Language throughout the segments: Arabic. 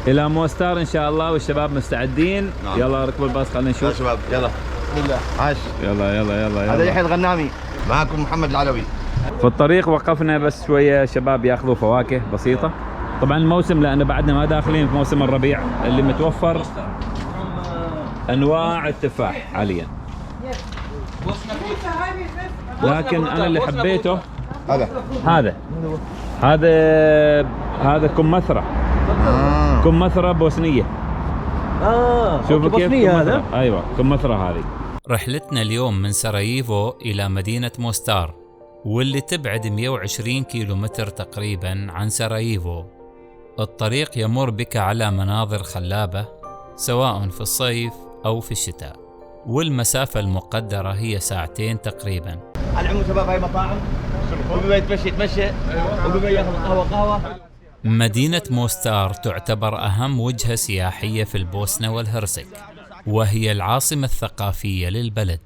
الى موستار ان شاء الله والشباب مستعدين. نعم. يلا ركبوا الباص خلينا يا نشوف. شباب يلا بسم الله عاش. يلا هذا يحيى الغنامي معكم محمد العلوي. في الطريق وقفنا بس شويه شباب ياخذوا فواكه بسيطه. طبعا الموسم لان بعدنا ما داخلين في موسم الربيع اللي متوفر انواع التفاح حاليا. لكن انا اللي حبيته هذا كمثرى. كمثرى بوسنيه. شوفوا كيف بوسنيه هذا. ايوه كمثرى هذه. رحلتنا اليوم من سراييفو إلى مدينة موستار، واللي تبعد 120 كيلومتر تقريبا عن سراييفو. الطريق يمر بك على مناظر خلابة سواء في الصيف أو في الشتاء، والمسافة المقدرة هي 2 ساعات تقريبا. على العموم شباب هاي مطاعم وبما يتمشى وبما ياخذ قهوة. مدينة موستار تعتبر أهم وجهة سياحية في البوسنة والهرسك، وهي العاصمة الثقافية للبلد.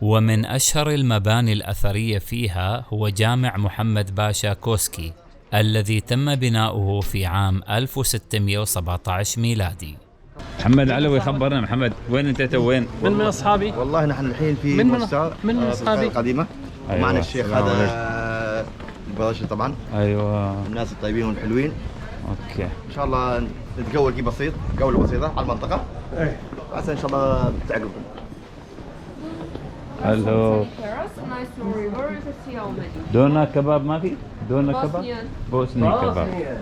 ومن أشهر المباني الأثرية فيها هو جامع محمد باشا كوسكي الذي تم بناؤه في عام 1617 ميلادي. محمد علوي خبرنا. محمد وين انت وين؟ من اصحابي. والله نحن الحين في موستار من اصحابي القديمة. أيوة. معنا الشيخ هذا البراشي طبعا. ايوه الناس الطيبين والحلوين. اوكي ان شاء الله نتجول كي بسيط، جولة بسيطة على المنطقة. عسى ان شاء الله تعجبكم. هلو. دونا كباب ما في؟ دونا كباب؟ بوسني كباب.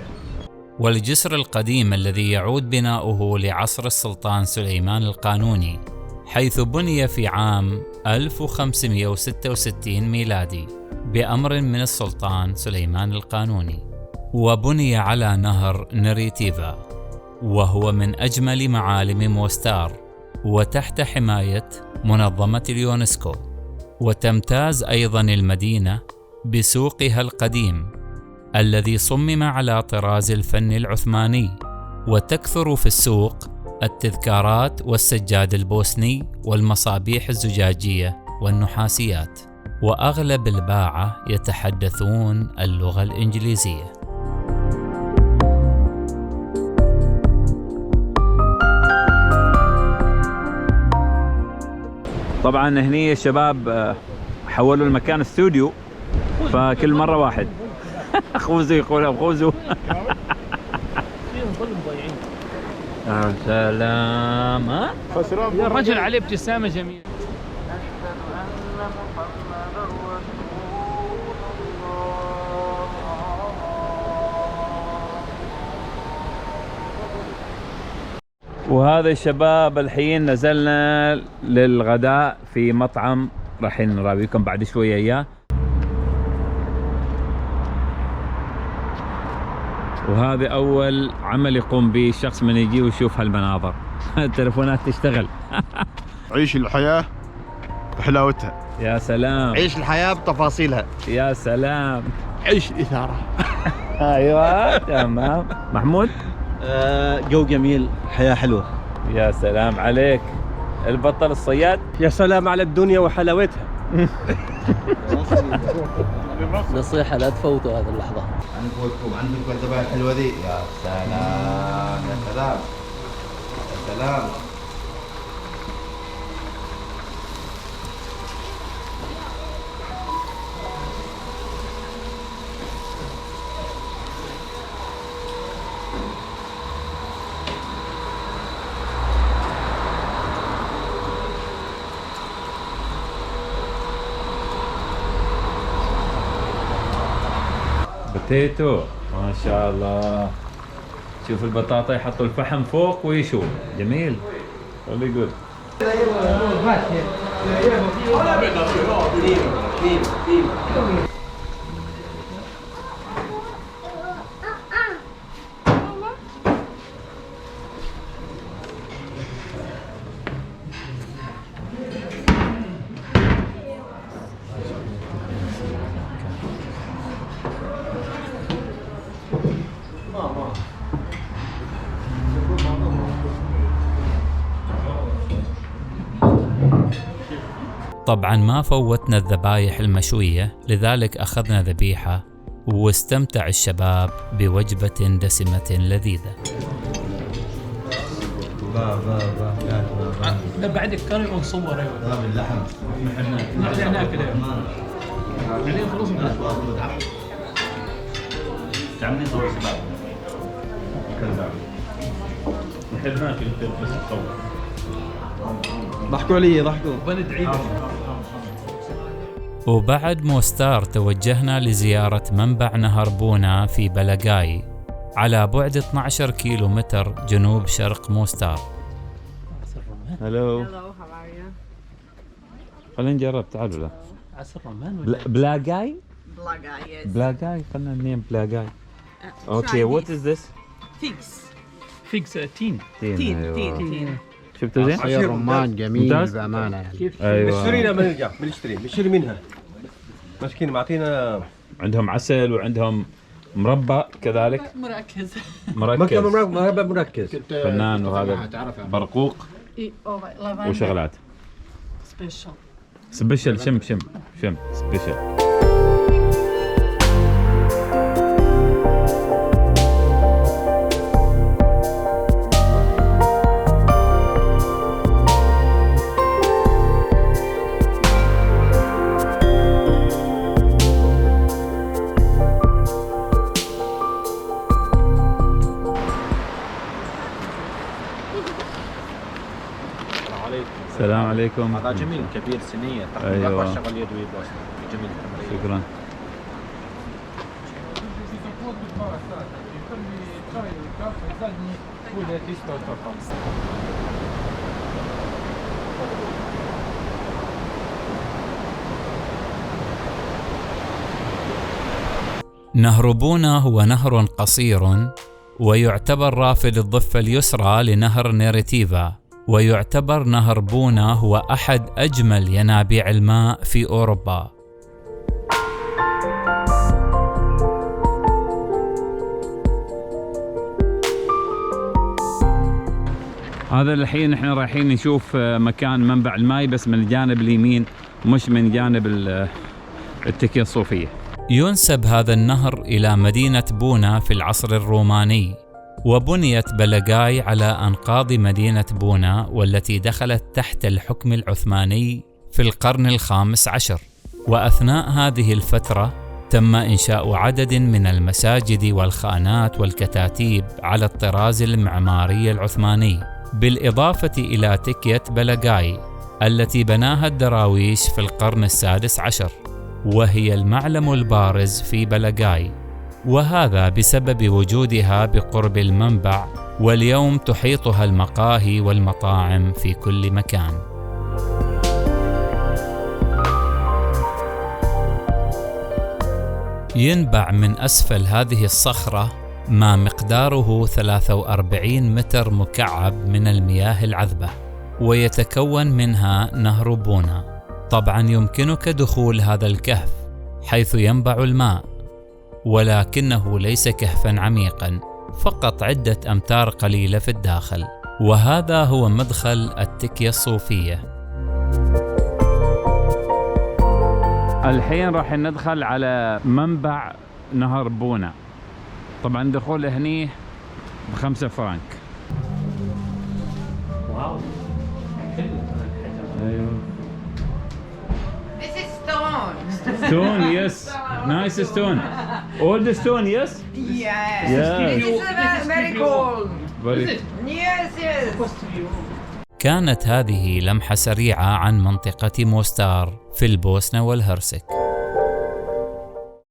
والجسر القديم الذي يعود بناؤه لعصر السلطان سليمان القانوني، حيث بني في عام 1566 ميلادي بأمر من السلطان سليمان القانوني، وبني على نهر نريتيفا، وهو من أجمل معالم موستار، وتحت حماية منظمة اليونسكو. وتمتاز أيضا المدينة بسوقها القديم الذي صمم على طراز الفن العثماني، وتكثر في السوق التذكارات والسجاد البوسني والمصابيح الزجاجية والنحاسيات، وأغلب الباعة يتحدثون اللغة الإنجليزية. طبعا هني الشباب حولوا المكان استوديو، فكل مرة واحد خوزوا يقول خوزوا. يا سلام. يا الرجل عليه ابتسامة جميلة. وهذا الشباب الحين نزلنا للغداء في مطعم راح نراويكم بعد شوية اياه. وهذا اول عمل يقوم به الشخص من يجي ويشوف هالمناظر. التلفونات تشتغل. عيش الحياة بحلاوتها. يا سلام. عيش الحياة بتفاصيلها. يا سلام. عيش الإثارة. ايوه تمام. محمود. جو جميل، حياة حلوة. يا سلام عليك. البطل الصياد. يا سلام على الدنيا وحلاوتها. نصيحة لا تفوتوا هذه اللحظة. عندكم الزبائن الحلوة ذي. يا سلام يا سلام يا سلام. بوتيتو ما شاء الله. شوف البطاطا يحطوا الفحم فوق ويشوف. جميل. really good. طبعا ما فوتنا الذبايح المشوية، لذلك أخذنا ذبيحة واستمتع الشباب بوجبة دسمة لذيذة. لا بعدك كانوا يبغون نصور ايوه. باب اللحم. نحن ناكل بعدين خلص تعملين صور شباب نحب ناكل بس نصور. ضحكوا علي ضحكوا. بندعي وبعد موستار توجهنا لزيارة منبع نهر بونا في بلقاي على بعد 12 كيلومتر جنوب شرق موستار. هلو Hello, how are you? خلينا نجرب تعالوا لا عسل الرمان ولا بلاقاي Blaga, yes. بلاقاي خلينا ننام بلاقاي. Try اوكي وات this. از ذس؟ Figs. فيكس تين. Tin. شفتوا زين؟ عصير رمان جميل ممتاز. بامانه يعني. ايوه نشترينا ما نرجع بنشتري منها مسكين معطينا عندهم عسل وعندهم مربى كذلك مركز. مركز مركز فنان وهذا برقوق Lavanda. وشغلات Special. سبيشل. شم سبيشل. السلام عليكم. هذا جميل كبير سنية أيوة. شغل يدوي بوسنة جميل. شكرا. نهر بونا هو نهر قصير ويعتبر رافد الضفة اليسرى لنهر نيرتيفا، ويعتبر نهر بونا هو أحد أجمل ينابيع الماء في أوروبا. هذا الحين احنا رايحين نشوف مكان منبع الماء بس من الجانب اليمين مش من جانب التكية الصوفية. ينسب هذا النهر إلى مدينة بونا في العصر الروماني، وبنيت بلقاي على أنقاض مدينة بونا والتي دخلت تحت الحكم العثماني في القرن الخامس عشر. وأثناء هذه الفترة تم إنشاء عدد من المساجد والخانات والكتاتيب على الطراز المعماري العثماني، بالإضافة إلى تكية بلقاي التي بناها الدراويش في القرن السادس عشر، وهي المعلم البارز في بلقاي، وهذا بسبب وجودها بقرب المنبع، واليوم تحيطها المقاهي والمطاعم في كل مكان. ينبع من أسفل هذه الصخرة ما مقداره 43 متر مكعب من المياه العذبة، ويتكون منها نهر بونا. طبعا يمكنك دخول هذا الكهف حيث ينبع الماء، ولكنه ليس كهفا عميقا، فقط عدة أمتار قليلة في الداخل، وهذا هو مدخل التكية الصوفية. الحين راح ندخل على منبع نهر بونا. طبعا دخول هني ب5 فرنك. واو. ايوه. This is stone. Stone, yes. Nice stone. Old stone, yes. Yes. Yeah. This is very cold. Very. Yes, yes. كانت هذه لمحة سريعة عن منطقة موستار في البوسنة والهرسك.